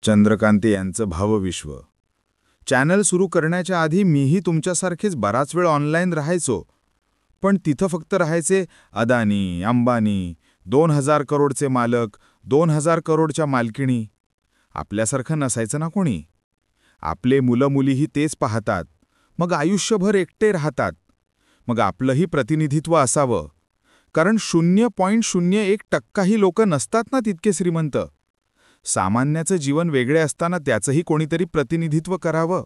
चंद्रकांत यांचं भावविश्व. चॅनल सुरू करण्याच्या आधी मीही तुमच्यासारखेच बराच वेळ ऑनलाईन राहायचो. पण तिथं फक्त राहायचे अदानी, अंबानी, 2000 करोडचे मालक, 2000 करोडच्या मालकिणी. आपल्यासारखं नसायचं ना कोणी. आपले मुलं मुलीही तेच पाहतात, मग आयुष्यभर एकटे राहतात. मग आपलंही प्रतिनिधित्व असावं, कारण 0.01% लोक नसतात ना तितके श्रीमंत. सामान्याचं जीवन वेगळे असताना त्याचंही कोणीतरी प्रतिनिधित्व करावं.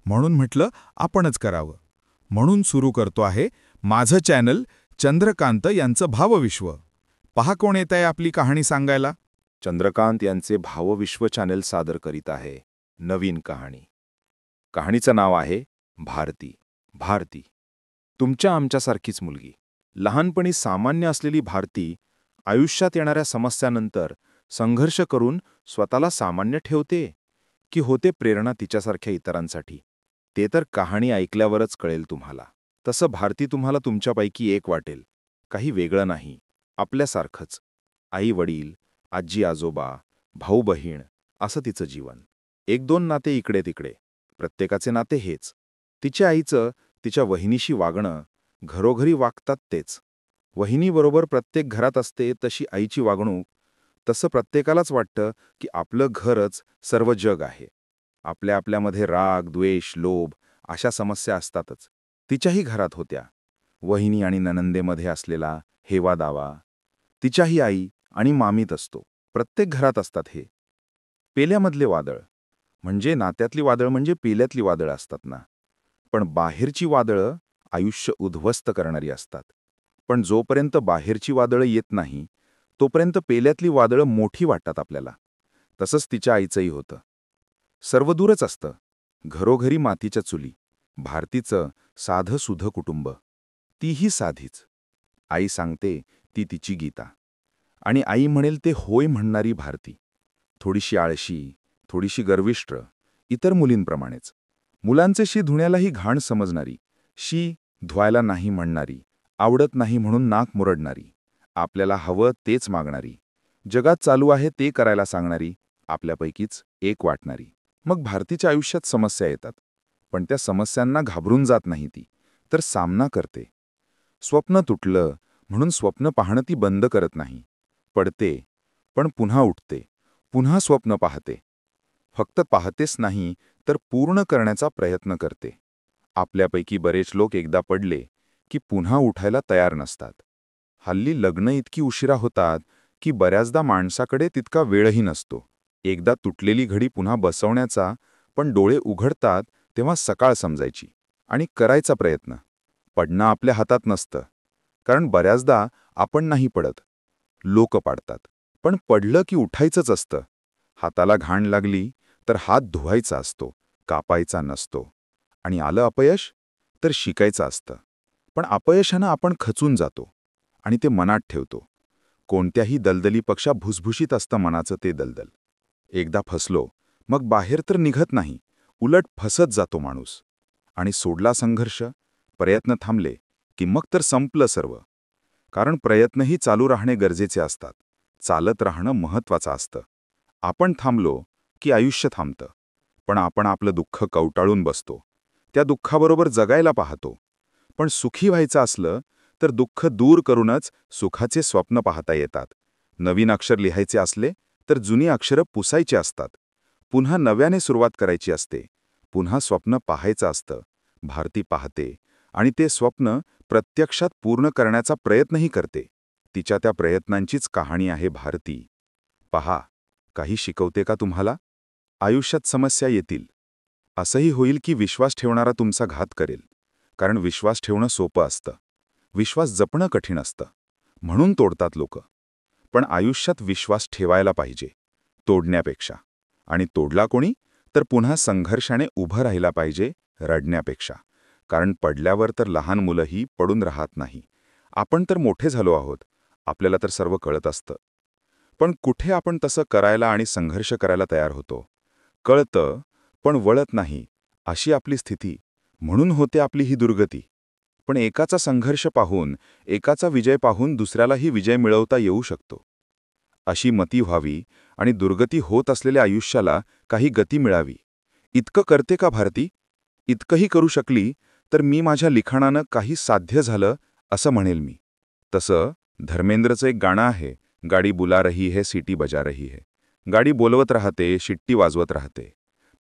म्हणून म्हटलं आपणच करावं. म्हणून सुरू करतो आहे माझं चॅनल चंद्रकांत यांचं भावविश्व. पहा कोण येत आहे आपली कहाणी सांगायला. चंद्रकांत यांचे भावविश्व चॅनेल सादर करीत आहे नवीन कहाणी. कहाणीचं नाव आहे भारती. भारती तुमच्या आमच्यासारखीच मुलगी. लहानपणी सामान्य असलेली भारती आयुष्यात येणाऱ्या समस्यांनंतर संघर्ष करून स्वतःला सामान्य ठेवते की होते प्रेरणा तिच्यासारख्या इतरांसाठी, ते तर कहाणी ऐकल्यावरच कळेल तुम्हाला. तसं भारती तुम्हाला तुमच्यापैकी एक वाटेल. काही वेगळं नाही, आपल्यासारखंच. आई वडील, आजी आजोबा, भाऊ बहीण असं तिचं जीवन. 1-2 नाते इकडे तिकडे, प्रत्येकाचे नाते हेच. तिच्या आईचं तिच्या वहिनीशी वागणं, घरोघरी वागतात तेच. वहिनीबरोबर प्रत्येक घरात असते तशी आईची वागणूक. तसं प्रत्येकालाच वाटतं की आपलं घरच सर्व जग आहे. आपल्या आपल्यामध्ये राग, द्वेष, लोभ अशा समस्या असतातच. तिच्याही घरात होत्या. वहिनी आणि ननंदेमध्ये असलेला हेवा दावा तिच्याही आई आणि मामीत असतो. प्रत्येक घरात असतात हे. पेल्यामधले वादळ म्हणजे नात्यातली वादळ म्हणजे पेल्यातली वादळं असतात ना. पण बाहेरची वादळं आयुष्य उद्ध्वस्त करणारी असतात. पण जोपर्यंत बाहेरची वादळं येत नाही तोपर्यंत पेल्यातली वादळं मोठी वाटतात आपल्याला. तसंच तिच्या आईचंही होतं. सर्व दूरच असतं. घरोघरी मातीच्या चुली. भारतीचं साधं सुधं कुटुंब. तीही साधीच. आई सांगते ती तिची गीता. आणि आई म्हणेल ते होय म्हणणारी भारती. थोडीशी आळशी, थोडीशी गर्विष्ठ, इतर मुलींप्रमाणेच. मुलांचे शी धुण्यालाही घाण समजणारी, शी धुवायला नाही म्हणणारी, आवडत नाही म्हणून नाक मुरडणारी, आपल्याला हवं तेच मागणारी, जगात चालू आहे ते करायला सांगणारी, आपल्यापैकीच एक वाटणारी. मग भारतीच्या आयुष्यात समस्या येतात. पण त्या समस्यांना घाबरून जात नाही ती, तर सामना करते. स्वप्न तुटलं म्हणून स्वप्न पाहणं ती बंद करत नाही. पडते, पण पुन्हा उठते, पुन्हा स्वप्न पाहते. फक्त पाहतेच नाही तर पूर्ण करण्याचा प्रयत्न करते. आपल्यापैकी बरेच लोक एकदा पडले की पुन्हा उठायला तयार नसतात. हल्ली लग्न इतकी उशिरा होतात की बऱ्याचदा माणसाकडे तितका वेळही नसतो. एकदा तुटलेली घडी पुन्हा बसवण्याचा, पण डोळे उघडतात तेव्हा सकाळ समजायची आणि करायचा प्रयत्न. पडणं आपल्या हातात नसतं, कारण बऱ्याचदा आपण नाही पडत, लोक पाडतात. पण पडलं की उठायचंच असतं. हाताला घाण लागली तर हात धुवायचा असतो, कापायचा नसतो. आणि आलं अपयश तर शिकायचं असतं. पण अपयशानं आपण खचून जातो आणि ते मनात ठेवतो. कोणत्याही दलदलीपेक्षा भुसभुशीत असतं मनाचं ते दलदल. एकदा फसलो मग बाहेर तर निघत नाही, उलट फसत जातो माणूस. आणि सोडला संघर्ष, प्रयत्न थांबले की मग तर संपलं सर्व. कारण प्रयत्नही चालू राहणे गरजेचे असतात. चालत राहणं महत्त्वाचं असतं. आपण थांबलो की आयुष्य थांबतं. पण आपण आपलं दुःख कवटाळून बसतो. त्या दुःखाबरोबर जगायला पाहतो. पण सुखी व्हायचं असलं तर दुःख दूर करूनच सुखाचे स्वप्न पाहता येतात. नवीन अक्षर लिहायचे असले तर जुनी अक्षरं पुसायची असतात. पुन्हा नव्याने सुरुवात करायची असते. पुन्हा स्वप्न पाहायचं असतं. भारती पाहते आणि ते स्वप्न प्रत्यक्षात पूर्ण करण्याचा प्रयत्नही करते. तिच्या त्या प्रयत्नांचीच कहाणी आहे भारती. पहा, काही शिकवते का तुम्हाला? आयुष्यात समस्या येतील. असंही होईल की विश्वास ठेवणारा तुमचा घात करेल. कारण विश्वास ठेवणं सोपं असतं. विश्वास जपणं कठीण असतं. म्हणून तोडतात लोक. पण आयुष्यात विश्वास ठेवायला पाहिजे, तोडण्यापेक्षा. आणि तोडला कोणी तर पुन्हा संघर्षाने उभं राहिला पाहिजे, रडण्यापेक्षा. कारण पडल्यावर तर लहान मुलंही पडून राहत नाही. आपण तर मोठे झालो आहोत, आपल्याला तर सर्व कळत असतं. पण कुठे आपण तसं करायला आणि संघर्ष करायला तयार होतो. कळतं पण वळत नाही, अशी आपली स्थिती. म्हणून होते आपली ही दुर्गती. पण एकाचा संघर्ष पाहून, एकाचा विजय पाहून दुसऱ्यालाही विजय मिळवता येऊ शकतो. अशी मती व्हावी आणि दुर्गती होत असलेल्या आयुष्याला काही गती मिळावी. इतकं करते का भारती? इतकंही करू शकली तर मी माझ्या लिखाणानं काही साध्य झालं असं म्हणेल मी. तसं धर्मेंद्रचं एक गाणं आहे, गाडी बुला रही है सिटी बजा रही है. गाडी बोलवत राहते, शिट्टी वाजवत राहते.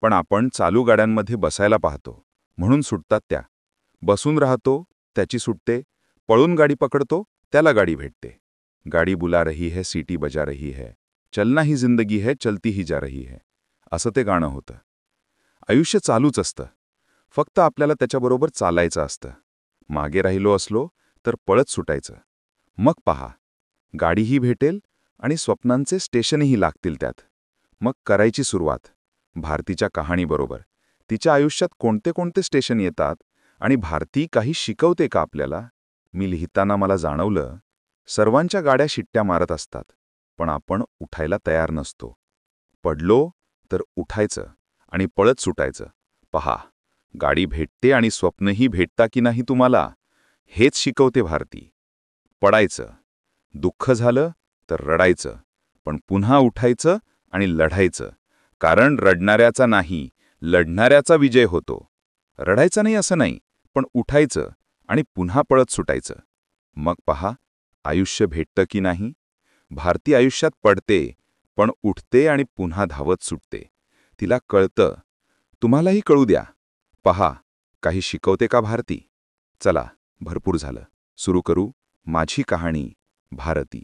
पण आपण चालू गाड्यांमध्ये बसायला पाहतो, म्हणून सुटतात त्या. बसून राहतो, त्याची सुटते. पळून गाडी पकडतो, त्याला गाडी भेटते. गाडी बुला रही है सिटी बजा रही है, चलना ही जिंदगी है चलती ही जा रही है. असं ते गाणं होतं. आयुष्य चालूच असतं, फक्त आपल्याला त्याच्याबरोबर चालायचं असतं. मागे राहिलो असलो तर पळत सुटायचं. मग पहा, गाडीही भेटेल आणि स्वप्नांचे स्टेशनही लागतील त्यात. मग करायची सुरुवात भारतीच्या कहाणीबरोबर. तिच्या आयुष्यात कोणते कोणते स्टेशन येतात आणि भारती काही शिकवते का आपल्याला? मी लिहिताना मला जाणवलं, सर्वांच्या गाड्या शिट्ट्या मारत असतात, पण आपण उठायला तयार नसतो. पडलो तर उठायचं आणि पळत सुटायचं. पहा, गाडी भेटते आणि स्वप्नही भेटता की नाही तुम्हाला, हेच शिकवते भारती. पडायचं, दुःख झालं तर रडायचं, पण पुन्हा उठायचं आणि लढायचं. कारण रडणाऱ्याचा नाही, लढणाऱ्याचा विजय होतो. रडायचं नाही असं नाही, पण उठायचं आणि पुन्हा पळत सुटायचं. मग पहा, आयुष्य भेटतं की नाही. भारती आयुष्यात पडते, पण उठते आणि पुन्हा धावत सुटते. तिला कळतं. तुम्हालाही कळू द्या. पहा, काही शिकवते का भारती? चला, भरपूर झालं. सुरू करू माझी कहाणी, भारती.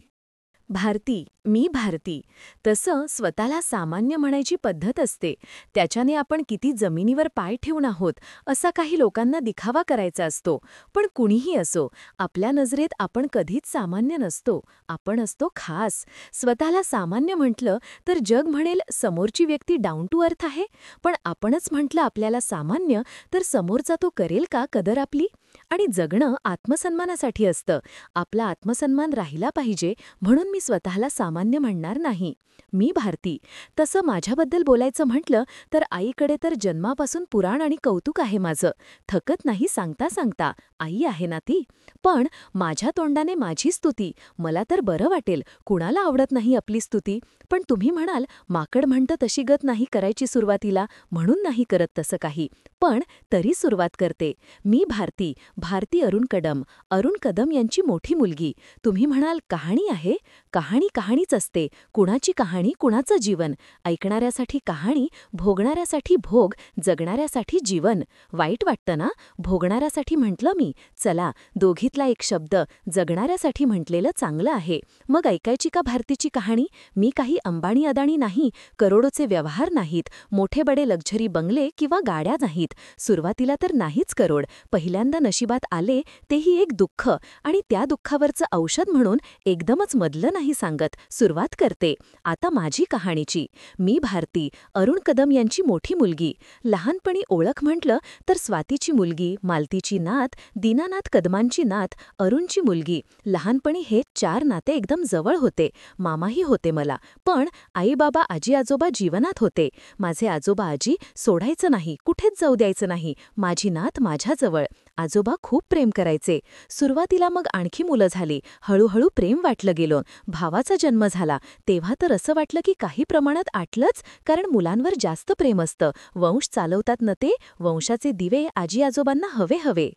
भारती, मी भारती. तसं स्वतःला सामान्य म्हणायची पद्धत असते. त्याच्याने आपण किती जमिनीवर पाय ठेवून आहोत असा काही लोकांना दिखावा करायचा असतो. पण कुणीही असो, आपल्या नजरेत आपण कधीच सामान्य नसतो. आपण असतो खास. स्वतःला सामान्य म्हटलं तर जग म्हणेल समोरची व्यक्ती डाऊन टू अर्थ आहे. पण आपणच म्हटलं आपल्याला सामान्य तर समोरचा तो करेल का कदर आपली? आणि जगणं आत्मसन्मानासाठी असतं. आपला आत्मसन्मान राहिला पाहिजे म्हणून मी स्वतःला सामान्य म्हणणार नाही. मी भारती. तसं माझ्याबद्दल बोलायचं म्हटलं तर आईकडे तर जन्मापासून पुराण आणि कौतुक आहे माझं. थकत नाही सांगता सांगता. आई आहे ना ती. पण माझ्या तोंडाने माझी स्तुती. मला तर बरं वाटेल, कुणाला आवडत नाही आपली स्तुती. पण तुम्ही म्हणाल, माकड म्हणतं तशी गत नाही करायची सुरुवातीला, म्हणून नाही करत तसं काही. पण तरी सुरुवात करते. मी भारती, भारती अरुण कदम. अरुण कदम यांची मोठी मुलगी. तुम्ही म्हणाल कहाणी आहे? कहाणी कहाणीच असते. कुणाची कहाणी, कुणाचं जीवन. ऐकणाऱ्यासाठी कहाणी, भोगणाऱ्यासाठी भोग, जगणाऱ्यासाठी जीवन. वाईट वाटतं ना? भोगणाऱ्यासाठी म्हटलं मी. चला, दोघीतला एक शब्द जगणाऱ्यासाठी म्हटलेलं चांगलं आहे. मग ऐकायची का भारतीची कहाणी? मी काही अंबानी अदाणी नाही, करोडोचे व्यवहार नाहीत, मोठे बडे लक्झरी बंगले किंवा गाड्या नाहीत. सुरुवातीला तर नाहीच करोड. पहिल्यांदा नशिबात आले तेही एक दुःख, आणि त्या दुःखावरचं औषध म्हणून एकदमच मधलं नाही सांगत, सुरुवात करते. आता माझी कहाणीची. मी भारती, अरुण कदम यांची मोठी मुलगी. लहानपणी ओळख म्हटलं तर स्वातीची मुलगी, मालतीची नात, दीनानाथ कदमांची नात, अरुणची मुलगी. लहानपणी हे 4 नाते एकदम जवळ होते. मामाही होते मला. पण आई बाबा, आजी आजोबा जीवनात होते. माझे आजोबा आजी सोडायचं नाही, कुठेच जाऊ द्यायचं नाही. माझी नात माझ्याजवळ. आजोबा खूप प्रेम करायचे. सुरुवातीला मग आणखी मुलं झाली. हळूहळू प्रेम वाटलं गेलं. भावाचा जन्म झाला तेव्हा तर असं वाटलं की काही प्रमाणात आटलंच, कारण मुलांवर जास्त प्रेम असतं. वंश चालवतात न ते, वंशाचे दिवे आजी आजोबांना हवे हवे.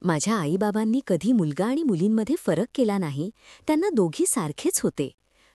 माझ्या आईबाबांनी कधी मुलगा आणि मुलींमध्ये फरक केला नाही. त्यांना दोघी सारखेच होते.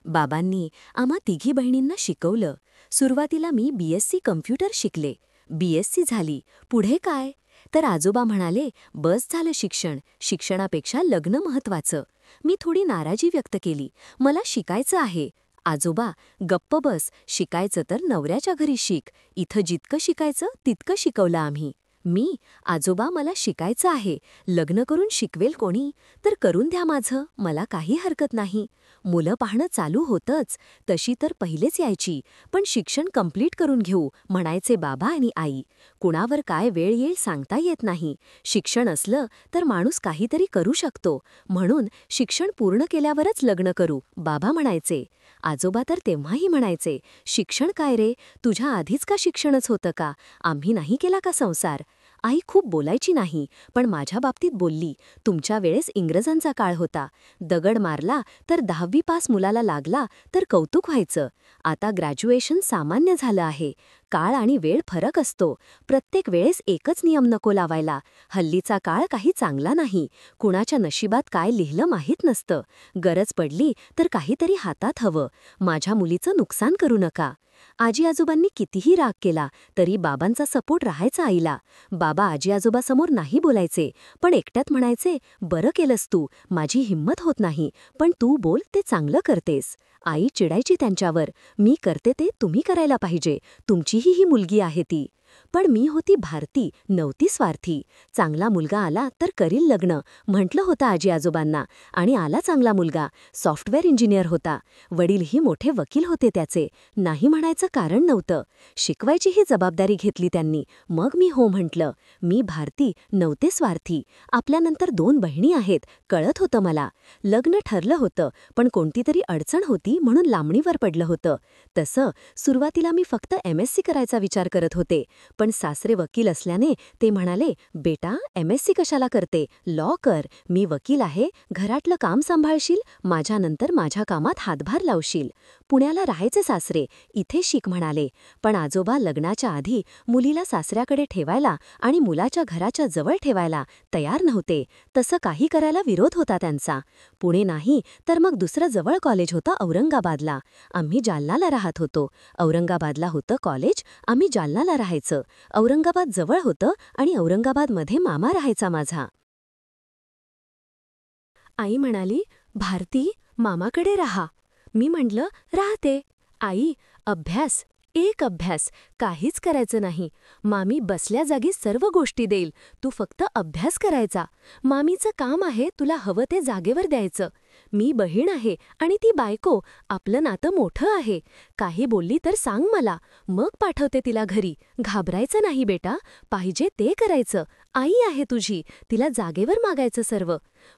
बाबांनी आम्हा तिघी बहिणींना शिकवलं. सुरुवातीला मी BSc कम्प्युटर शिकले. BSc झाली. पुढे काय? तर आजोबा म्हणाले, बस झालं शिक्षण, शिक्षणापेक्षा लग्न महत्वाचं. मी थोडी नाराजी व्यक्त केली. मला शिकायचं आहे. आजोबा, गप्प बस, शिकायचं तर नवऱ्याच्या घरी शिक. इथं जितकं शिकायचं तितकं शिकवलं आम्ही. मी, आजोबा मला शिकायचं आहे. लग्न करून शिकवेल कोणी? तर करून द्या माझं, मला काही हरकत नाही. मुलं पाहणं चालू होतंच. तशी तर पहिलेच यायची. पण शिक्षण कंप्लीट करून घेऊ म्हणायचे बाबा आणि आई. कुणावर काय वेळ येईल सांगता येत नाही. शिक्षण असलं तर माणूस काहीतरी करू शकतो. म्हणून शिक्षण पूर्ण केल्यावरच लग्न करू, बाबा म्हणायचे. आजोबा तर तेव्हाही म्हणायचे, शिक्षण काय रे, तुझ्या आधीच का शिक्षणच होतं का? आम्ही नाही केला का संसार? आई खूप बोलायची नाही, पण माझ्या बाबतीत बोलली. तुमच्या वेळेस इंग्रजांचा काळ होता. दगड मारला तर 10वी पास मुलाला लागला तर कौतुक व्हायचं. आता ग्रॅज्युएशन सामान्य झालं आहे. काळ आणि वेळ फरक असतो. प्रत्येक वेळेस एकच नियम नको लावायला. हल्लीचा काळ काही चांगला नाही. कुणाच्या नशिबात काय लिहिलं माहीत नसतं. गरज पडली तर काहीतरी हातात हवं. माझ्या मुलीचं नुकसान करू नका. आजी आजोबांनी कितीही राग केला तरी बाबांचा सपोर्ट राहायचा आईला. बाबा आजी आजोबासमोर नाही बोलायचे, पण एकट्यात म्हणायचे, बरं केलंस तू, माझी हिंमत होत नाही, पण तू बोल ते चांगलं करतेस. आई चिडायची त्यांच्यावर, मी करते ते तुम्ही करायला पाहिजे, तुमचीही ही मुलगी आहे ती. पण मी होती भारती, नव्हती स्वार्थी. चांगला मुलगा आला तर करील लग्न म्हटलं होतं आजी आजोबांना, आणि आला चांगला मुलगा. सॉफ्टवेअर इंजिनियर होता. वडीलही मोठे वकील होते त्याचे. नाही म्हणायचं कारण नव्हतं. शिकवायचीही जबाबदारी घेतली त्यांनी. मग मी हो म्हटलं. मी भारती, नव्हते स्वार्थी. आपल्यानंतर 2 बहिणी आहेत, कळत होतं मला. लग्न ठरलं होतं, पण कोणती तरी अडचण होती म्हणून लांबणीवर पडलं होतं. तसं सुरुवातीला मी फक्त MSc करायचा विचार करत होते. पण सासरे वकील असल्याने ते म्हणाले, बेटा MSc कशाला करते, लॉ कर. मी वकील आहे, घरातलं काम सांभाळशील, माझ्यानंतर माझ्या कामात हातभार लावशील. पुण्याला राहायचे सासरे, इथे शिक म्हणाले. पण आजोबा लग्नाच्या आधी मुलीला सासऱ्याकडे ठेवायला आणि मुलाच्या घराच्या जवळ ठेवायला तयार नव्हते. तसं काही करायला विरोध होता त्यांचा. पुणे नाही तर मग दुसरं जवळ कॉलेज होतं औरंगाबादला. आम्ही जालनाला राहत होतो. औरंगाबादला होतं कॉलेज, आम्ही जालनाला राहायचं. औरंगाबाद जवळ होतं आणि औरंगाबादमध्ये मामा राहायचा माझा. आई म्हणाली, भारती, मामाकडे राहा. मी म्हटलं, राहते. आई, अभ्यास, एक अभ्यास, काहीच करायचं नाही. मामी बसल्या जागी सर्व गोष्टी देईल, तू फक्त अभ्यास करायचा. मामीचं काम आहे तुला हवं ते जागेवर द्यायचं. मी बहीण आहे आणि ती बायको, आपलं नातं मोठं आहे. काही बोलली तर सांग मला, मग पाठवते तिला घरी. घाबरायचं नाही बेटा, पाहिजे ते करायचं. आई आहे तुझी, तिला जागेवर मागायचं सर्व.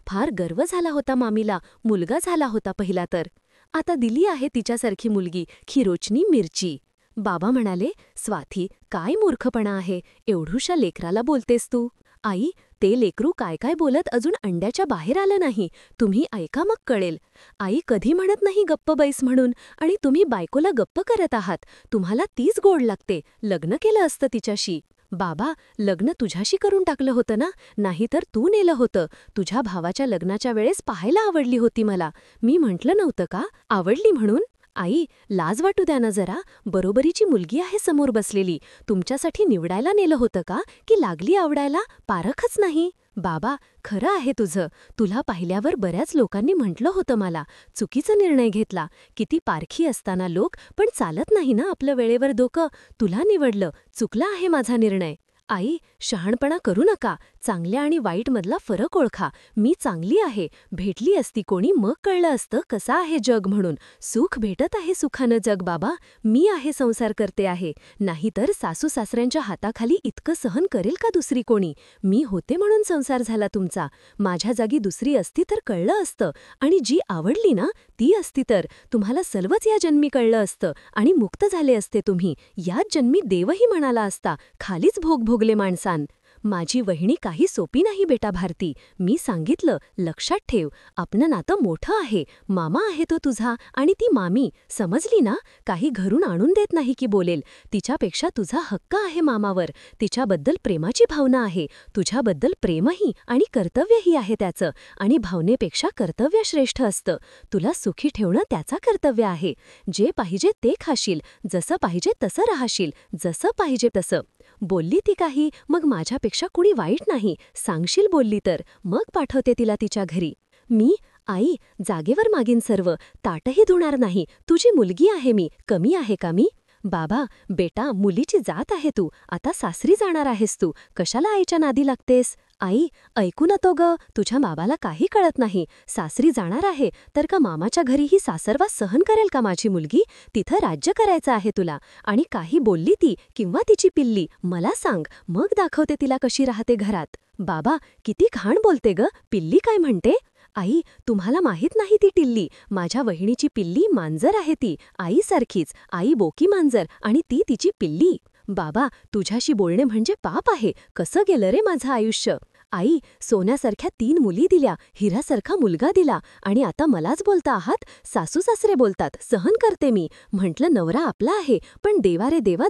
फार गर्व झाला होता मामीला, मुलगा झाला होता पहिला तर. आता दिली आहे तिच्यासारखी मुलगी, खिरोचनी मिरची. बाबा म्हणाले, स्वाती, काय मूर्खपणा आहे, एवढूशा लेकराला बोलतेस तू. आई, ते लेकरू काय काय बोलत अजून अंड्याच्या बाहेर आलं नाही, तुम्ही ऐका मग कळेल. आई कधी म्हणत नाही गप्प बैस म्हणून, आणि तुम्ही बायकोला गप्प करत आहात. तुम्हाला तीच गोड लागते, लग्न केलं असतं तिच्याशी. बाबा, लग्न तुझ्याशी करून टाकलं होतं ना, नाहीतर तू नेलं होतं. तुझ्या भावाच्या लग्नाच्या वेळेस पाहायला आवडली होती मला. मी म्हटलं नव्हतं का, आवडली म्हणून. आई, लाज वाटू द्या ना जरा, बरोबरीची मुलगी आहे समोर बसलेली. तुमच्यासाठी निवडायला नेलं होतं का, की लागली आवडायला, पारखच नाही. बाबा, खरं आहे तुझं. तुला पाहिल्यावर बऱ्याच लोकांनी म्हटलं होतं मला, चुकीचा निर्णय घेतला. किती पारखी असताना लोक, पण चालत नाही ना आपलं वेळेवर डोकं. तुला निवडलं, चुकला आहे माझा निर्णय. आई, शहाणपणा करू नका, चांगल्या आणि वाईटमधला फरक ओळखा. मी चांगली आहे, भेटली असती कोणी मग कळलं असतं कसं आहे जग म्हणून. सुख भेटत आहे सुखानं जग बाबा, मी आहे संसार करते आहे. नाहीतर सासू सासऱ्यांच्या हाताखाली इतकं सहन करेल का दुसरी कोणी. मी होते म्हणून संसार झाला तुमचा. माझ्या जागी दुसरी असती तर कळलं असतं, आणि जी आवडली ना ती असती तर तुम्हाला सर्वच या जन्मी कळलं असतं आणि मुक्त झाले असते तुम्ही. याच जन्मी देवही म्हणाला असता, खालीच भोग भोगले माणसांन. माझी वहिनी काही सोपी नाही बेटा भारती. मी सांगितलं, लक्षात ठेव. आपलं नातं मोठं आहे, मामा आहे तो तुझा आणि ती मामी, समजली ना. काही घरून आणून देत नाही की बोलेल. तिच्यापेक्षा तुझा हक्क आहे मामावर. तिच्याबद्दल प्रेमाची भावना आहे, तुझ्याबद्दल प्रेमही आणि कर्तव्यही आहे त्याचं, आणि भावनेपेक्षा कर्तव्य श्रेष्ठ असतं. तुला सुखी ठेवणं त्याचा कर्तव्य आहे. जे पाहिजे ते खाशील, जसं पाहिजे तसं राहशील, जसं पाहिजे तसं. बोलली ती काही, मग माझ्यापेक्षा कुणी वाईट नाही, सांगशील बोलली तर, मग पाठवते तिला तिच्या घरी. मी, आई, जागेवर मागीन सर्व, ताटही धुणार नाही. तुझी मुलगी आहे मी, कमी आहे का मी. बाबा, बेटा, मुलीची जात आहे तू, आता सासरी जाणार आहेस तू, कशाला आईच्या नादी लागतेस. आई, ऐकू न तो ग, तुझ्या बाबाला काही कळत नाही. सासरी जाणार आहे तर का मामाच्या घरीही सासरवास सहन करेल का माझी मुलगी. तिथं राज्य करायचं आहे तुला. आणि काही बोलली ती किंवा तिची पिल्ली, मला सांग, मग दाखवते तिला कशी राहते घरात. बाबा, किती घाण बोलते ग, पिल्ली काय म्हणते. आई, तुम्हाला माहीत नाही ती टिल्ली, माझ्या वहिनीची पिल्ली मांजर आहे ती, आईसारखीच. आई बोकी मांजर आणि ती तिची पिल्ली. बाबा, तुझ्याशी बोलणे म्हणजे पाप आहे. कसं गेलं रे माझं आयुष्य. आई, सोन्यासारख्या 3 मुली दिल्या, हिऱ्यासारखा मुलगा दिला आणि आता मलाच बोलता आहात? सासू सासरे बोलतात, सहन करते मी. म्हटलं नवरा आपला आहे, पण देवा रे देवा,